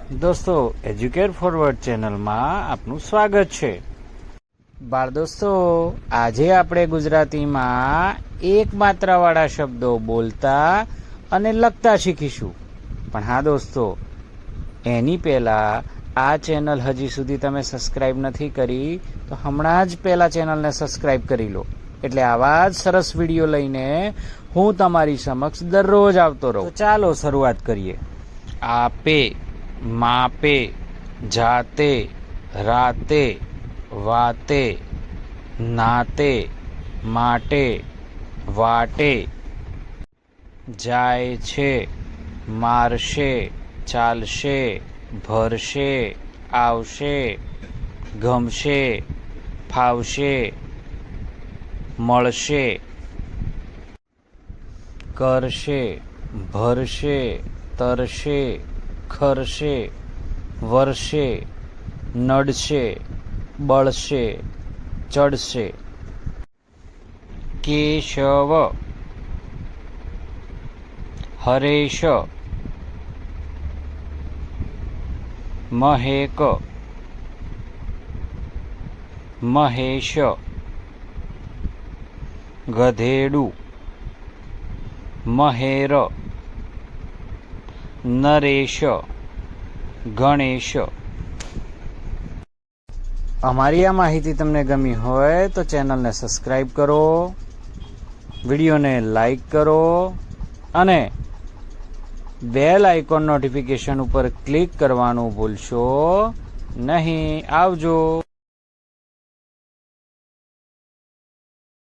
દોસ્તો educate forward ચેનલમાં આપનું સ્વાગત છે। બાળ દોસ્તો, આજે આપણે ગુજરાતીમાં એક માત્રાવાળા શબ્દો બોલતા અને લખતા શીખીશું। પણ હા દોસ્તો, એની પહેલા આ ચેનલ હજી સુધી તમે સબસ્ક્રાઇબ નથી કરી તો હમણાં જ પહેલા ચેનલને સબસ્ક્રાઇબ કરી લો, એટલે આવા જ સરસ વિડીયો લઈને હું તમારી સમક્ષ દરરોજ આવતો રહું। તો ચાલો શરૂઆત કરીએ। આપે, માપે, જાતે, રાતે, વાતે, નાતે, માટે, વાટે, જાય છે, મારશે, ચાલશે, ભરશે, આવશે, ગમશે, ફાવશે, મળશે, કરશે, ભરશે, તરશે, ખરશે, વરશે, નડશે, બળશે, ચડશે। કેશવ, હરેશ, મહેક, મહેશ, ગધેડું, મહેર, નરેશ, ગણેશ। અમારી આ માહિતી તમને ગમી હોય તો ચેનલને સબસ્ક્રાઇબ કરો, વિડીયોને લાઈક કરો અને બેલ આઇકોન નોટિફિકેશન ઉપર ક્લિક કરવાનું ભૂલશો નહીં। આવજો।